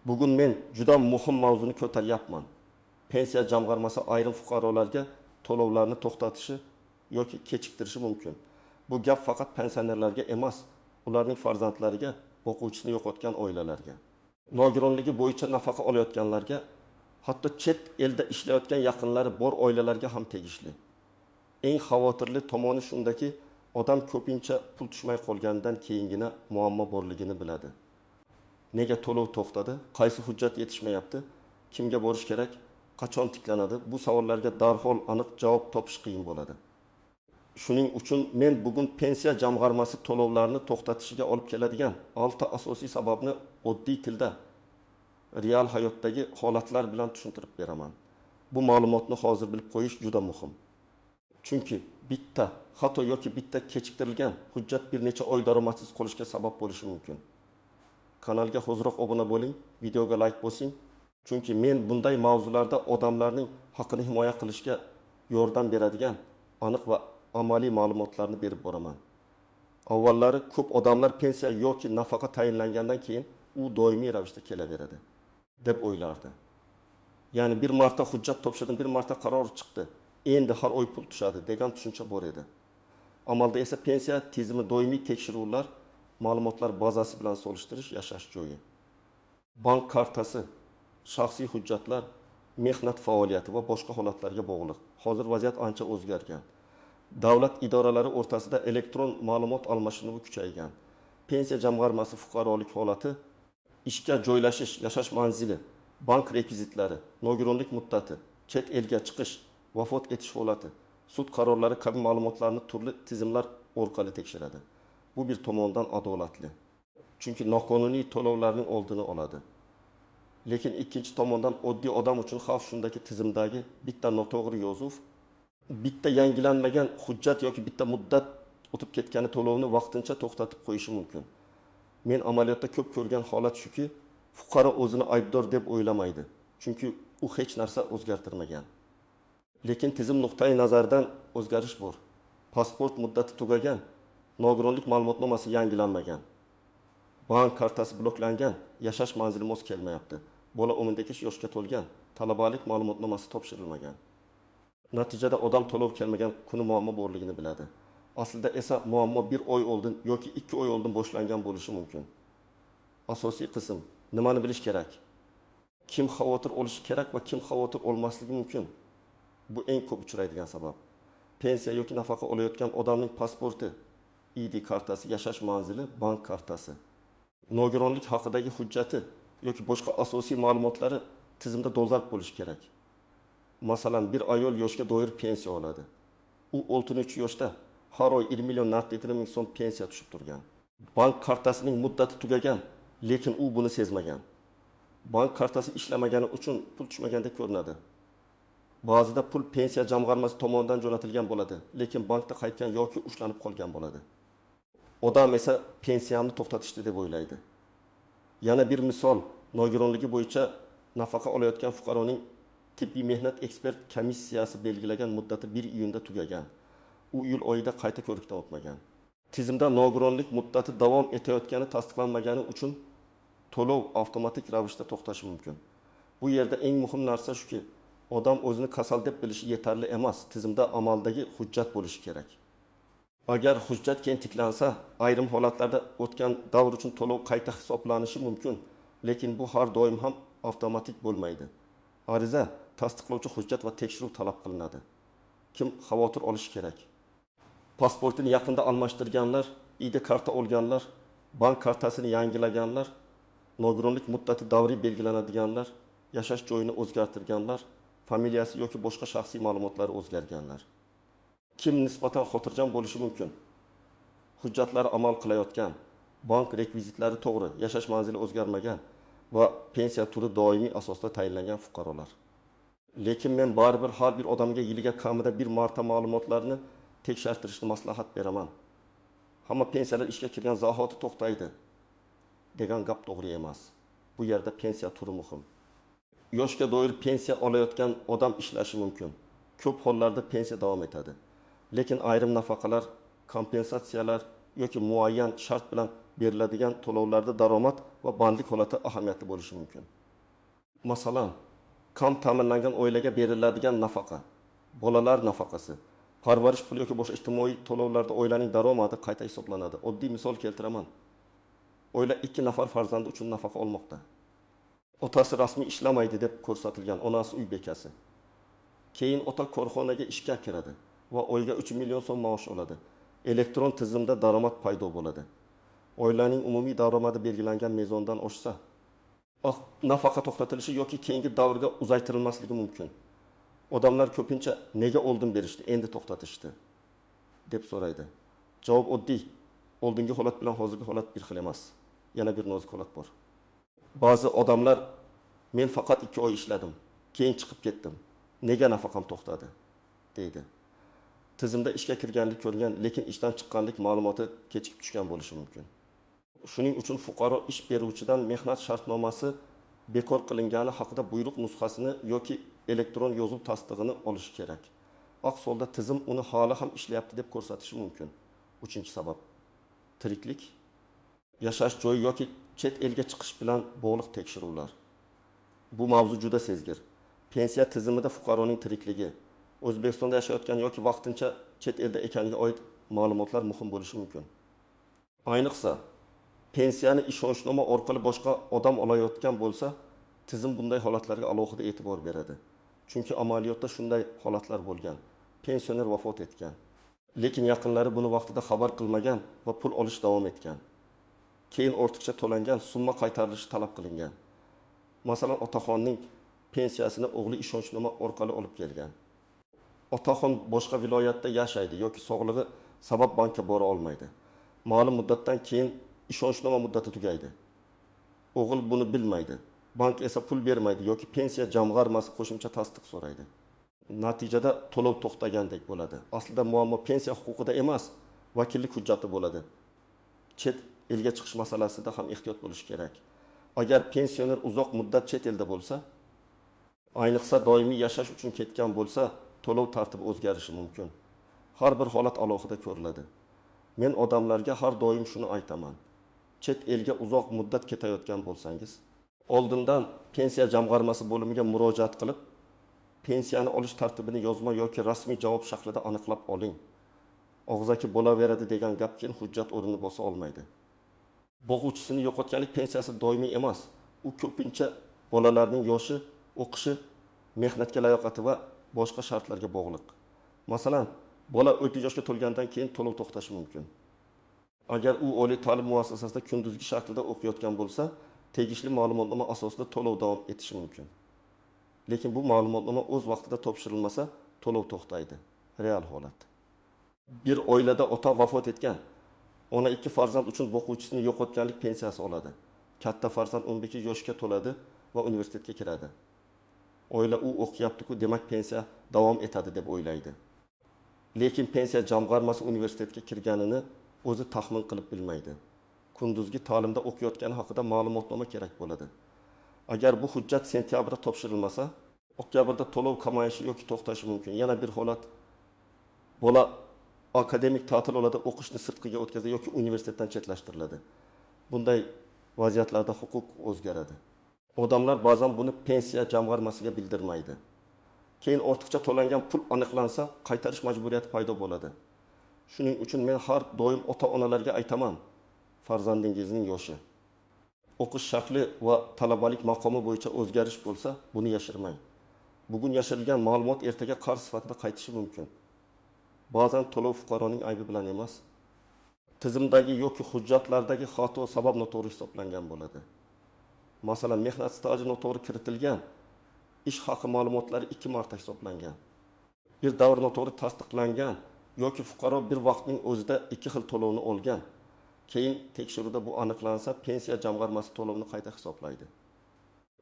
Bugun men juda muhim mavzuni ko'taryapman. Pensiya jamg'armasi ayrim fuqarolarga to'lovlarni to'xtatishi yoki kechiktirishi mumkin. Bu gap faqat pensionerlarga emas, ularning farzandlariga, boquvchisini yo'qotgan oilalarga, nogironligi bo'yicha nafaqa olayotganlarga, hatto chet elda ishlayotgan yaqinlari bor oilalarga ham tegishli. Eng xavotirli tomoni shundaki, odam ko'pincha pul tushmay qolgandan keyingina muammo borligini biladi. Nega to'lov to'xtadi? Qaysi hujjat yetishmayapti? Kimga borish kerak? Qachon tiklanadi? Bu savollarga darhol aniq javob topish qiyin bo'ladi. Shuning uchun men bugun pensiya jamg'armasi to'lovlarni to'xtatishiga olib keladigan 6 asosiy sababni oddiy tilda, real hayotdagi holatlar bilan tushuntirib beraman. Bu ma'lumotni hozir bilib qo'yish juda muhim. Chunki bitta xato yoki bitta kechiktirilgan hujjat bir necha oy daromadsiz qolishga sabab bo'lishi mumkin. Kanalga hoziroq obuna bo'ling, videoga like bosing. Chunki men bunday mavzularda odamlarning haqqini himoya qilishga yordam beradigan aniq va amaliy ma'lumotlarni berib boraman. Avvallari ko'p odamlar pensiya yoki nafaqa tayinlangandan keyin u doimiy ravishda kelaveradi deb o'ylardi. Ya'ni bir marta hujjat topshirdim, bir marta qaror chiqdi, endi har oy pul tushadi degan tushuncha bor edi. Amalda esa pensiya tizimi doimiy tekshiruvlar, ma'lumotlar bazasi bilan solishtirish, yashash joyi, bank kartasi, shaxsiy hujjatlar, mehnat faoliyati va boshqa holatlarga bog'liq. Hozir vaziyat ancha o'zgargan. Davlat idoralari o'rtasida elektron ma'lumot almashinuvi kuchaygan. Pensiya jamg'armasi fuqarolik holati, ishga joylashish, yashash manzili, bank rekvizitlari, nogironlik muddati, chet elga chiqish, vafot etish holati, sud qarorlari kabi ma'lumotlarni turli tizimlar orqali tekshiradi. Bu bir tomondan adolatli. Chunki noqonuniy to'lovlarning oldini oladi. Lekin ikkinchi tomondan oddiy odam uchun xavf shundaki, tizimdagi bitta noto'g'ri yozuv, bitta yangilanmagan hujjat yoki bitta muddat o'tib ketgani to'lovni vaqtincha to'xtatib qo'yishi mumkin. Men amaliyotda ko'p ko'rgan holat shuki, fuqaro o'zini aybdor deb o'ylamaydi. Chunki u hech narsa o'zgartirmagan. Lekin tizim nuqtai nazaridan o'zgarish bor. Pasport muddati tugagan, nogironlik ma'lumotnomasi yangilanmagan, bank kartasi bloklangan, yashash manzili mos kelmayapti. Bola 18 yoshga to'lgan, talabalik ma'lumotnomasi topshirilmagan. Natijada odam to'lov kelmagan kuni muammo borligini biladi. Aslida esa muammo 1 oy oldin yoki 2 oy oldin boshlangan bo'lishi mumkin. Asosiy qism nimani bilish kerak? Kim xavotir olishi kerak va kim xavotir olmasligi mumkin? Bu eng ko'p uchraydigan sabab. Pensiya yoki nafaqa olayotgan odamning pasporti, ID kartasi, yashash manzili, bank kartasi, nogironlik haqidagi hujjati yoki boshqa asosiy ma'lumotlari tizimda dolzarb bo'lishi kerak. Masalan, bir ayol yoshga doir pensiya oladi. U 63 yoshda har oy 20 million ming so'm pensiya tushib turgan. Bank kartasining muddati tugagan, lekin u buni sezmagan. Bank kartasi ishlamagani uchun pul tushmagandek ko'rinadi. Ba'zida pul pensiya jamg'armasi tomonidan jo'natilgan bo'ladi, lekin bankda qaytgan yoki ushlanib qolgan bo'ladi. Odam esa pensiyamni to'xtatishdi deb o'ylaydi. Yana bir misol, nogironligi bo'yicha nafaqa olayotgan fuqaroning tibbiy mehnat ekspert komissiyasi belgilagan muddati 1 iyunda tugagan. U iyul oyida qayta ko'rikdan o'tmagan. Tizimda nogironlik muddati davom etayotgani tasdiqlanmagani uchun to'lov avtomatik ravishda to'xtashi mumkin. Bu yerda eng muhim narsa shuki, odam o'zini kasal deb bilishi yetarli emas, tizimda amaldagi hujjat bo'lishi kerak. Agar hujjat keyin tiklansa, ayrim holatlarda o'tgan davr uchun to'lov qayta hisoblanishi mumkin, lekin bu har doim ham avtomatik bo'lmaydi. Ariza, tasdiqlovchi hujjat va tekshiruv talab qilinadi. Kim xavotir olishi kerak? Pasportini yaqinda almashtirganlar, ID karta olganlar, bank kartasini yangilaganlar, nogironlik muddati davriy belgilanadiganlar, yashash joyini o'zgartirganlar, familiyasi yoki boshqa shaxsiy ma'lumotlari o'zgarganlar. Kim nisbatan xotirjam bo'lishi mumkin? Hujjatlari amal qilayotgan, bank rekvizitlari to'g'ri, yashash manzili o'zgarmagan va pensiya turi doimiy asosda tayinlangan fuqarolar. Lekin men baribir har bir odamga yiliga kamida bir marta ma'lumotlarni tekshirtirishni maslahat beraman. Hamma pensiyalar ishga kirgan zahoti to'xtaydi degan gap to'g'ri emas. Bu yerda pensiya turi muhim. Yoshga doir pensiya olayotgan odam ishlashi mumkin. Ko'p hollarda pensiya davom etadi. Lekin ayrim nafaqalar, kompensatsiyalar yoki muayyan shart bilan beriladigan to'lovlarda daromad va bandlik holati ahamiyatli bo'lishi mumkin. Masalan, kam ta'minlangan oilaga beriladigan nafaqa, bolalar nafaqasi, parvarish puli yoki boshqa ijtimoiy to'lovlarda oilaning daromadi qayta hisoblanadi. Oddiy misol keltiraman. Oila 2 nafar farzandi uchun nafaqa olmoqda. Otasi rasmiy ishlamaydi deb ko'rsatilgan, onasi uy bekasi. Keyin ota korxonaga ishga kiradi va oyiga 3 million so'm maosh oladi. Elektron tizimda daromad paydo bo'ladi. Oilaning umumiy daromadi belgilangan mezondan oshsa, nafaqa to'xtatilishi yoki keyingi davrga uzaytirilmasligi mumkin. Odamlar ko'pincha nega oldin berishdi, endi to'xtatishdi deb so'raydi. Javob oddiy. Oldingi holat bilan hozirgi holat bir xil emas. Yana bir nozik holat bor. Ba'zi odamlar men faqat 2 oy ishladim, keyin chiqib ketdim. Nega nafaqam to'xtadi deydi. Tizimda ishga kirganlik ko'rgan, lekin ishdan chiqqanlik ma'lumoti kechikib tushgan bo'lishi mumkin. Shuning uchun fuqaro ish beruvchidan mehnat shartnomasi bekor qilingani haqida buyruq nusxasini yoki elektron yozuv tasdig'ini olishi kerak. Aks holda tizim uni hali ham ishlayapti deb ko'rsatishi mumkin. 3-sabab tiriklik, yashash joyi yoki chet elga chiqish bilan bog'liq tekshiruvlar. Bu mavzu juda sezgir. Pensiya tizimida fuqaroning tirikligi, O'zbekistonda yashayotgan yoki vaqtincha chet elda ekaniga oid ma'lumotlar muhim bo'lishi mumkin. Ayniqsa, pensiyani ishonchnoma orqali boshqa odam olayotgan bo'lsa, tizim bunday holatlarga alohida e'tibor beradi. Chunki amaliyotda shunday holatlar bo'lgan. Pensioner vafot etgan, lekin yaqinlari buni vaqtida xabar qilmagan va pul olish davom etgan. Keyin ortiqcha to'langan summa qaytarilishi talab qilingan. Masalan, otaxonning pensiyasini o'g'li ishonchnoma orqali olib kelgan. Otaxon boshqa viloyatda yashaydi yoki sog'lig'i sabab bankka bora olmaydi. Ma'lum muddatdan keyin ishonchnoma muddati tugaydi. O'g'il buni bilmaydi. Bank esa pul bermaydi yoki pensiya jamg'armasi qo'shimcha tasdiq so'raydi. Natijada to'lov to'xtagandek bo'ladi. Aslida muammo pensiya huquqida emas, vakillik hujjati bo'ladi. Chet elga chiqish masalasida ham ehtiyot bo'lish kerak. Agar pensioner uzoq muddat chet elda bo'lsa, ayniqsa doimiy yashash uchun ketgan bo'lsa, to'lov tartibi o'zgarishi mumkin. Har bir holat alohida ko'riladi. Men odamlarga har doim shuni aytaman. Chet elga uzoq muddat ketayotgan bo'lsangiz, oldindan pensiya jamg'armasi bo'limiga murojaat qilib, pensiyani olish tartibini yozma yoki rasmiy javob shaklida aniqlab oling. Og'zaki bo'laveradi degan gap keyin hujjat o'rnini bosa olmaydi. Boquvchisini yo'qotganlik pensiyasi doimiy emas. U ko'pincha bolalarning yoshi, o'qishi, mehnatga layoqati va boshqa shartlarga bog'liq. Masalan, bola 30 yoshga to'lgandan keyin to'lov to'xtashi mumkin. Agar u oliy ta'lim muassasasida kunduzgi shaklda o'qiyotgan bo'lsa, tegishli ma'lumotnoma asosida to'lov davom etishi mumkin. Lekin bu ma'lumotnoma o'z vaqtida topshirilmasa, to'lov to'xtaydi. Real holat. Bir oilada ota vafot etgan, ona 2 farzand uchun boquvchisini yo'qotganlik pensiyasi oladi. Katta farzand 12 yoshga to'ladi va universitetga kiradi. Oila u o'qiyapti-ku, demak pensiya davom etadi deb o'ylaydi. Lekin pensiya jamg'armasi universitetga kirganini o'zi taxmin qilib bilmaydi. Kunduzgi ta'limda o'qiyotgani haqida ma'lumotnoma kerak bo'ladi. Agar bu hujjat sentyabrda topshirilmasa, oktyabrda to'lov kamayishi yoki to'xtashi mumkin. Yana bir holat, bola akademik ta'til oladi, o'qishni sirtqiga o'tkazadi yoki universitetdan chetlashtiriladi. Bunday vaziyatlarda huquq o'zgaradi. Odamlar ba'zan buni pensiya jamg'armasiga bildirmaydi. Keyin ortiqcha to'langan pul aniqlansa, qaytarish majburiyati paydo bo'ladi. Shuning uchun men har doim ota-onalarga aytaman, farzandingizning yoshi, o'qish shakli va talabalik maqomi bo'yicha o'zgarish bo'lsa, buni yashirmang. Bugun yashirilgan ma'lumot ertaga qarz sifatida qaytishi mumkin. Ba'zan to'lov fuqaroning aybi bilan emas, tizimdagi yoki hujjatlardagi xato sabab noto'g'ri hisoblangan bo'ladi. Masalan, mehnat staji noto'g'ri kiritilgan, ish haqi ma'lumotlari 2 marta hisoblangan. Bir davr noto'g'ri tasdiqlangan yoki fuqaro bir vaqtning o'zida 2 xil to'lovni olgan. Keyin tekshiruvda bu aniqlansa, pensiya jamg'armasi to'lovni qayta hisoblaydi.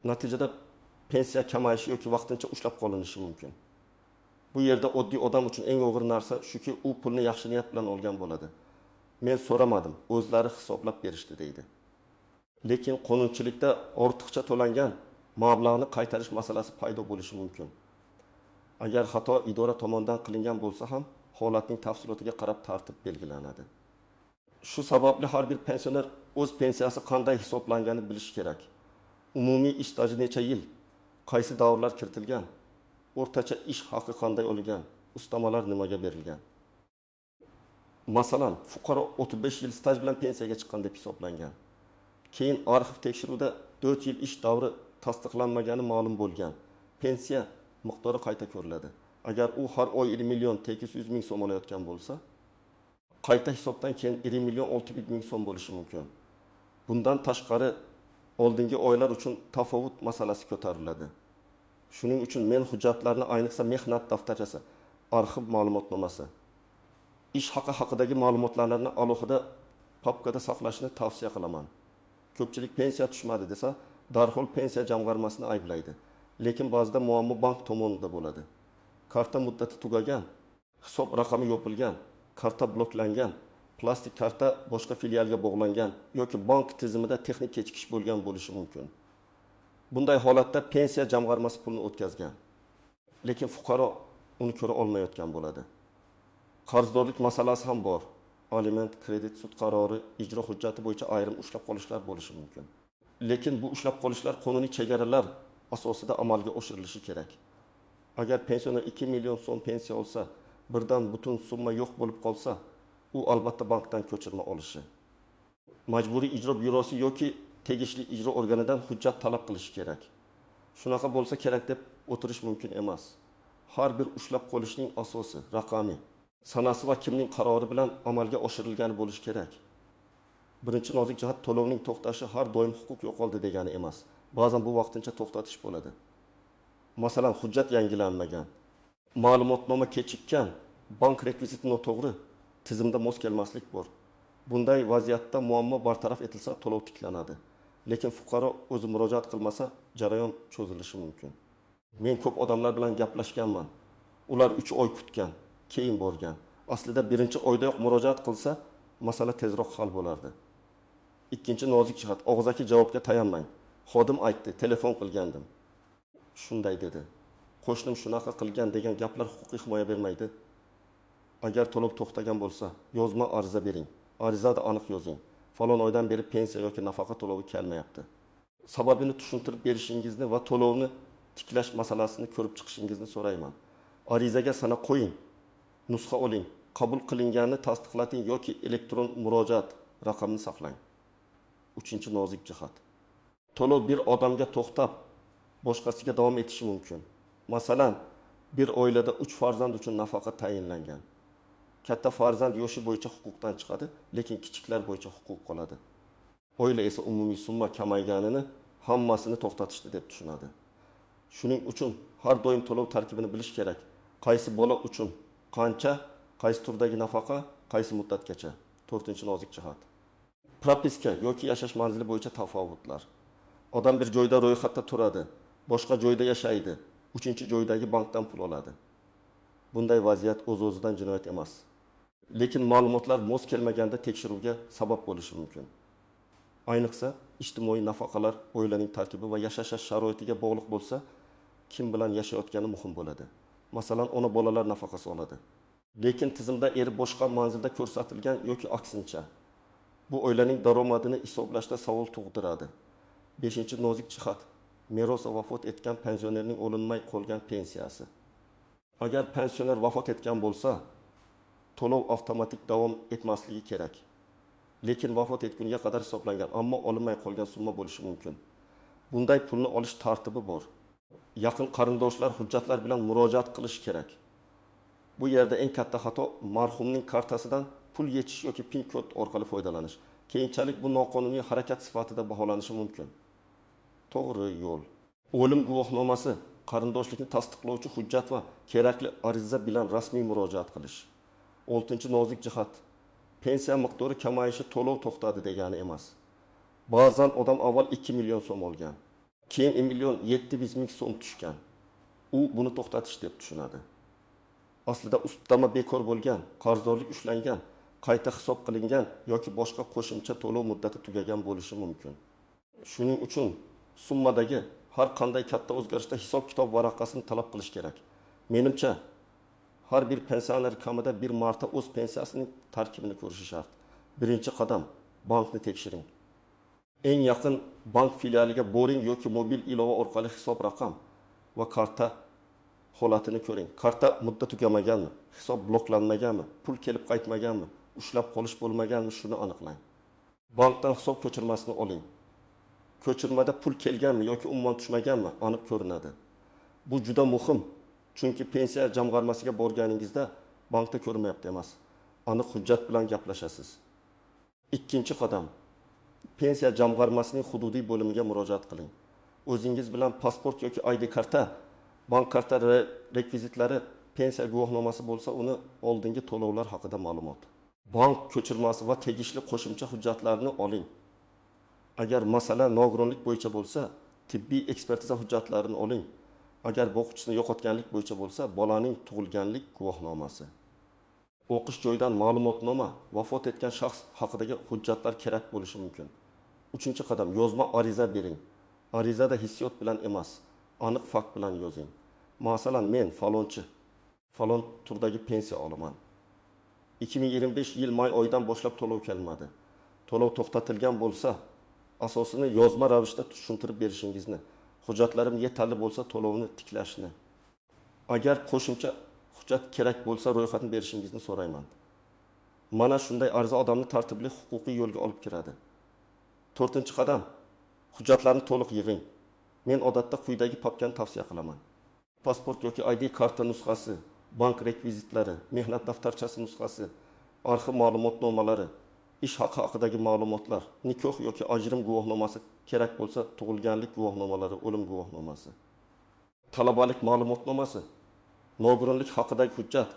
Natijada pensiya kamayishi yoki vaqtincha ushlab qolinishi mumkin. Bu yerda oddiy odam uchun eng og'ir narsa shuki, u pulni yaxshi niyat bilan olgan bo'ladi. Men so'ramadim, o'zlari hisoblab berishdi deydi. Lekin qonunchilikda ortiqcha to'langan mablag'ni qaytarish masalasi paydo bo'lishi mumkin. Agar xato idora tomonidan qilingan bo'lsa ham, holatning tafsilotiga qarab tartib belgilanadi. Shu sababli har bir pensioner o'z pensiyasi qanday hisoblanganini bilishi kerak. Umumiy ish staji necha yil, qaysi davrlar kiritilgan, o'rtacha ish haqi qanday olingan, ustamalar nimaga berilgan. Masalan, fuqaro 35 yil staj bilan pensiyaga chiqqan deb hisoblangan. Keyin arxiv tekshiruvda 4 yil ish davri tasdiqlanmagani ma'lum bo'lgan. Pensiya miqdori qayta ko'riladi. Agar u har oy 20 million 800 ming so'm olayotgan bo'lsa, qayta hisobdan keyin 20 million 600 ming so'm bo'lishi mumkin. Bundan tashqari oldingi oylar uchun tafovut masalasi ko'tariladi. Shuning uchun men hujjatlarni, ayniqsa mehnat daftarchasi, arxiv ma'lumotnomasi, ish haqi haqidagi ma'lumotlarni alohida papkada saqlashni tavsiya qilaman. Ko'pchilik pensiya tushmadi desa, darhol pensiya jamg'armasini ayblaydi. Lekin ba'zida muammo bank tomonida bo'ladi. Karta muddati tugagan, hisob raqami yopilgan, karta bloklangan, plastik karta boshqa filialga bog'langan yoki bank tizimida texnik kechikish bo'lgan bo'lishi mumkin. Bunday holatda pensiya jamg'armasi pulni o'tkazgan, lekin fuqaro uni ko'ra olmayotgan bo'ladi. Qarzdorlik masalasi ham bor. Aliment, kredit, sud qarori, ijro hujjati bo'yicha ayrim ushlab qolishlar bo'lishi mumkin. Lekin bu ushlab qolishlar qonuniy chegaralar asosida amalga oshirilishi kerak. Agar pensioner 2 million so'm pensiya olsa, birdan butun summa yo'q bo'lib qolsa, u albatta bankdan ko'chirma olishi. Majburiy ijro byurosi yoki tegishli ijro organidan hujjat talab qilish kerak. Shunaqa bo'lsa kerak deb o'tirish mumkin emas. Har bir ushlab qolishning asosi, raqami, sanasi va kimning qarori bilan amalga oshirilgani bo'lishi kerak. Birinchi nozik jihat to'lovning to'xtashi har doim huquq yo'qoldi degani emas. Ba'zan bu vaqtincha to'xtatish bo'ladi. Masalan, hujjat yangilanmagan, ma'lumotnoma kechikkan, bank rekviziti noto'g'ri, tizimda mos kelmaslik bor. Bunday vaziyatda muammo bartaraf etilsa to'lov tiklanadi. Lekin fuqaro o'zi murojaat qilmasa, jarayon cho'zilishi mumkin. Men ko'p odamlar bilan gaplashganman. Ular 3 oy kutgan, keyin borgan. Aslida birinchi oydayoq murojaat qilsa, masala tezroq hal bo'lardi. Ikkinchi nozik jihat, og'zaki javobga tayanmang. Xodim aytdi, telefon qilgandim. Shunday dedi. Qo'shnim shunaqa qilgan degan gaplar huquqiy himoya bermaydi. Agar to'lov to'xtagan bo'lsa, yozma ariza bering. Arizada aniq yozing. Falon oydan beri pensiya yoki nafaqa to'lovi kelmayapti. Sababini tushuntirib berishingizni va to'lovni tiklash masalasini ko'rib chiqishingizni so'rayman. Arizaga sana qo'ying. Nusxa oling. Qabul qilinganini tasdiqlating yoki elektron murojaat raqamini saqlang. 3-nozik jihat. To'lov bir odamga to'xtab, boshqasiga davom etishi mumkin. Masalan, bir oilada 3 farzand uchun nafaqa tayinlangan. Katta farzand yoshi bo'yicha huquqdan chiqadi, lekin kichiklar bo'yicha huquq qoladi. Oila esa umumiy summa kamayganini hammasini to'xtatishdi deb tushunadi. Shuning uchun har doim to'lov tarkibini bilish kerak. Qaysi bola uchun qancha, qaysi turdagi nafaqa, qaysi muddatgacha. 4-nozik jihat. Propiska yoki yashash manzili bo'yicha tafovutlar. Odam bir joyda ro'yxatda turadi, boshqa joyda yashaydi, 3-joydagi bankdan pul oladi. Bunday vaziyat o'z-o'zidan jinoyat emas. Lekin ma'lumotlar mos kelmaganda tekshiruvga sabab bo'lishi mumkin. Ayniqsa, ijtimoiy nafaqalar oilaning tarkibi va yashash sharoitiga bog'liq bo'lsa, kim bilan yashayotgani muhim bo'ladi. Masalan, ona bolalar nafaqasi oladi. Lekin tizimda eri boshqa manzilda ko'rsatilgan yoki aksincha. Bu oilaning daromadini hisoblashda savol tug'diradi. 5-nozik jihat. Meros va vafot etgan pensionerning olinmay qolgan pensiyasi. Agar pensioner vafot etgan bo'lsa, to'lov avtomatik davom etmasligi kerak. Lekin vafot etguniga qadar hisoblangan, ammo olinmay qolgan summa bo'lishi mumkin. Bunday pulni olish tartibi bor. Yaqin qarindoshlar hujjatlar bilan murojaat qilish kerak. Bu yerda eng katta xato marhumning kartasidan pul yechish yoki PIN kod orqali foydalanish. Keyinchalik bu noqonuniy harakat sifatida baholanishi mumkin. To'g'ri yo'l. O'lim guvohnomasi, qarindoshlikni tasdiqlovchi hujjat va kerakli ariza bilan rasmiy murojaat qilish. 6-nozik jihat. Pensiya miqdori kamayishi to'lov to'xtadi degani emas. Ba'zan odam avval 2 million so'm olgan, keyin 1 million 700 ming so'm tushgan. U buni to'xtatish deb tushunadi. Aslida ustama bekor bo'lgan, qarzdorlik ushlangan, qayta hisob qilingan yoki boshqa qo'shimcha to'lov muddati tugagan bo'lishi mumkin. Shuning uchun summadagi har qanday katta o'zgarishda hisob-kitob varaqasini talab qilish kerak. Menimcha, har bir pensioner kamida bir marta o'z pensiyasining tarkibini ko'rishi shart. Birinchi qadam bankni tekshiring. Eng yaqin bank filialiga boring yoki mobil ilova orqali hisob raqam va karta holatini ko'ring. Karta muddat tugamaganmi, hisob bloklanmaganmi, pul kelib qaytmaganmi, ushlab qolish bo'lmaganmi, shuni aniqlang. Bankdan hisob ko'chirmasini oling. Ko'chirmada pul kelganmi yoki umuman tushmaganmi aniq ko'rinadi. Bu juda muhim, chunki pensiya jamg'armasiga borganingizda bankda ko'rinmayapti emas. Aniq hujjat bilan gaplashasiz. Ikkinchi qadam, pensiya jamg'armasining hududiy bo'limiga murojaat qiling. O'zingiz bilan pasport yoki ID karta, bank karta rekvizitlari, pensiya guvohnomasi bo'lsa, uni oldingi to'lovlar haqida ma'lumot. Bank ko'chirmasi va tegishli qo'shimcha hujjatlarni oling. Agar masala nogironlik bo'yicha bo'lsa, tibbiy ekspertiza hujjatlarini oling. Agar boquvchisini yo'qotganlik bo'yicha bo'lsa, bolaning tug'ilganlik guvohnomasi. O'qish joyidan ma'lumotnoma, vafot etgan shaxs haqidagi hujjatlar kerak bo'lishi mumkin. Uchinchi qadam, yozma ariza bering. Arizada hissiyot bilan emas, aniq fakt bilan yozing. Masalan, men falonchi, falon turdagi pensiya olaman. 2025 yil may oyidan boshlab to'lov kelmadi. To'lov to'xtatilgan bo'lsa, asosini yozma ravishda tushuntirib berishingizni, hujjatlarim yetarli bo'lsa to'lovni tiklashni. Agar qo'shimcha hujjat kerak bo'lsa ro'yxatni berishingizni so'rayman. Mana shunday ariza odamni tartibli huquqiy yo'lga olib kiradi. 4-qadam, hujjatlarni to'liq yig'ing. Men odatda quyidagi papkani tavsiya qilaman. Pasport yoki ID karta nusxasi, bank rekvizitlari, mehnat daftarchasi nusxasi, arxiv ma'lumotnomalari, ish haqi haqidagi ma'lumotlar, nikoh yoki ajrim guvohnomasi kerak bo'lsa, tug'ilganlik guvohnomalari, o'lim guvohnomasi, talabalik ma'lumotnomasi, nogironlik haqidagi hujjat,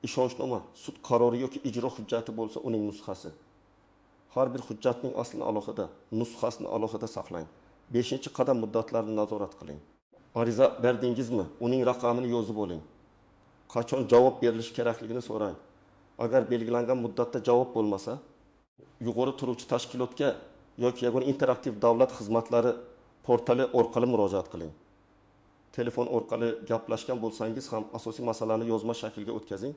ishonchnoma, sud qarori yoki ijro hujjati bo'lsa, uning nusxasi. Har bir hujjatning aslini alohida, nusxasini alohida saqlang. 5-qadam muddatlarni nazorat qiling. Ariza berdingizmi? Uning raqamini yozib oling. Qachon javob berilishi kerakligini so'rang. Agar belgilangan muddatda javob bo'lmasa, yuqori turuvchi tashkilotga yoki yagona interaktiv davlat xizmatlari portali orqali murojaat qiling. Telefon orqali gaplashgan bo'lsangiz ham asosiy masalani yozma shaklga o'tkazing.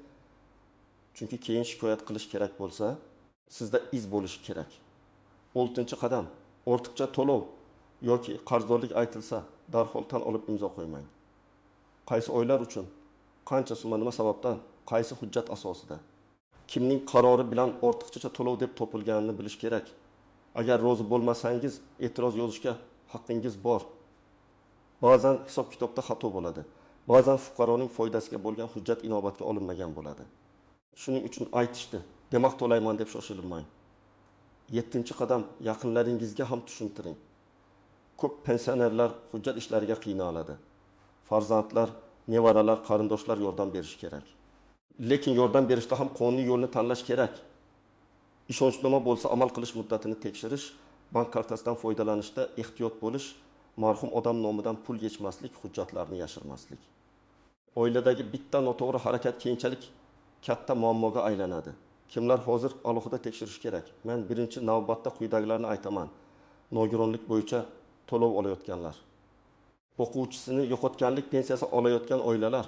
Chunki keyin shikoyat qilish kerak bo'lsa, sizda iz bo'lishi kerak. 6-qadam, ortiqcha to'lov yoki qarzdorlik aytilsa, darhol tan olib imzo qo'ymang. Qaysi oylar uchun, qancha summa, nima sababdan, qaysi hujjat asosida, kimning qarori bilan ortiqcha to'lov deb topilganini bilish kerak. Agar rozi bo'lmasangiz, e'tiroz yozishga haqqingiz bor. Ba'zan hisob-kitobda xato bo'ladi. Ba'zan fuqaroning foydasiga bo'lgan hujjat inobatga olinmagan bo'ladi. Shuning uchun aytishdi, demak to'layman deb shoshilmang. 7-qadam, yaqinlaringizga ham tushuntiring. Ko'p pensionerlar hujjat ishlariga qiynaladi. Farzandlar, nevaralar, qarindoshlar yordam berishi kerak. Lekin yordam berishda ham qonuniy yo'lni tanlash kerak. Ishonchnoma bo'lsa, amal qilish muddatini tekshirish, bank kartasidan foydalanishda ehtiyot bo'lish, marhum odam nomidan pul yechmaslik, hujjatlarni yashirmaslik. Oiladagi bitta noto'g'ri harakat keyinchalik katta muammoga aylanadi. Kimlar hozir alohida tekshirish kerak? Men birinchi navbatda quyidagilarni aytaman. Nogironlik bo'yicha to'lov olayotganlar, o'quvchisini yo'qotganlik pensiyasi olayotgan oilalar,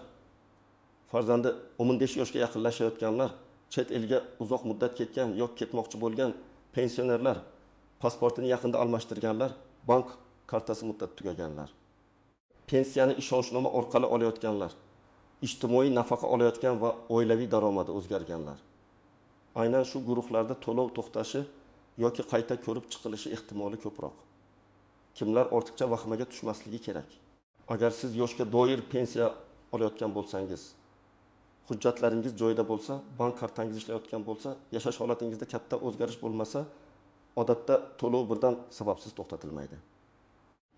farzandi 15 yoshga yaqinlashayotganlar, chet elga uzoq muddat ketgan yoki ketmoqchi bo'lgan pensionerlar, pasportini yaqinda almashtirganlar, bank kartasi muddati tugaganlar, pensiyani ishonchnoma orqali olayotganlar, ijtimoiy nafaqa olayotgan va oilaviy daromadi o'zgarganlar. Aynan shu guruhlarda to'lov to'xtashi yoki qayta ko'rib chiqilishi ehtimoli ko'proq. Kimlar ortiqcha vahimaga tushmasligi kerak. Agar siz yoshga doir pensiya olayotgan bo'lsangiz, hujjatlaringiz joyida bo'lsa, bank kartangiz ishlayotgan bo'lsa, yashash holatingizda katta o'zgarish bo'lmasa, odatda to'lov birdan sababsiz to'xtatilmaydi.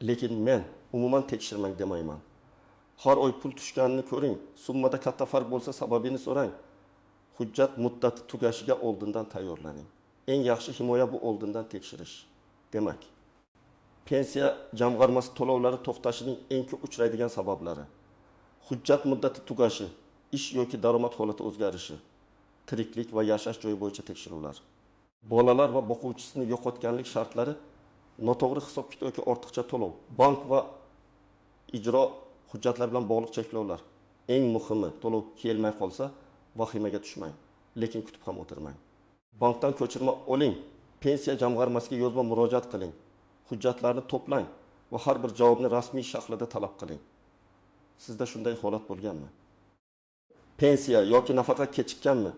Lekin men umuman tekshirmang demayman. Har oy pul tushganini ko'ring, summada katta farq bo'lsa sababini so'rang. Hujjat muddati tugashiga oldindan tayyorlaning. Eng yaxshi himoya bu oldindan tekshirish. Demak, pensiya jamg'armasi to'lovlari to'xtashining eng ko'p uchraydigan sabablari: hujjat muddati tugashi, ish yoki daromad holati o'zgarishi, tiriklik va yashash joyi bo'yicha tekshiruvlar, bolalar va boquvchisini yo'qotganlik shartlari, noto'g'ri hisob-kitob yoki ortiqcha to'lov, bank va ijro hujjatlar bilan bog'liq cheklovlar. Eng muhimi, to'lov kelmay qolsa, vahimaga tushmang, lekin kutib ham o'tirmang. Bankdan ko'chirma oling, pensiya jamg'armasiga yozma murojaat qiling, hujjatlarni to'plang va har bir javobni rasmiy shaklida talab qiling. Sizda shunday holat bo'lganmi? Pensiya yoki nafaqa kechikkanmi?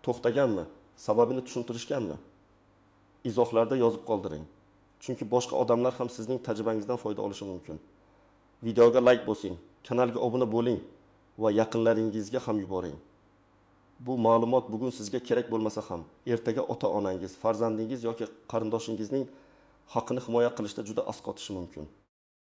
To'xtaganmi? Sababini tushuntirishganmi? Izohlarda yozib qoldiring. Chunki boshqa odamlar ham sizning tajribangizdan foyda olishi mumkin. Videoga like bosing, kanalga obuna bo'ling va yaqinlaringizga ham yuboring. Bu ma'lumot bugun sizga kerak bo'lmasa ham, ertaga ota-onangiz, farzandingiz yoki qarindoshingizning haqqini himoya qilishda juda asqotishi mumkin.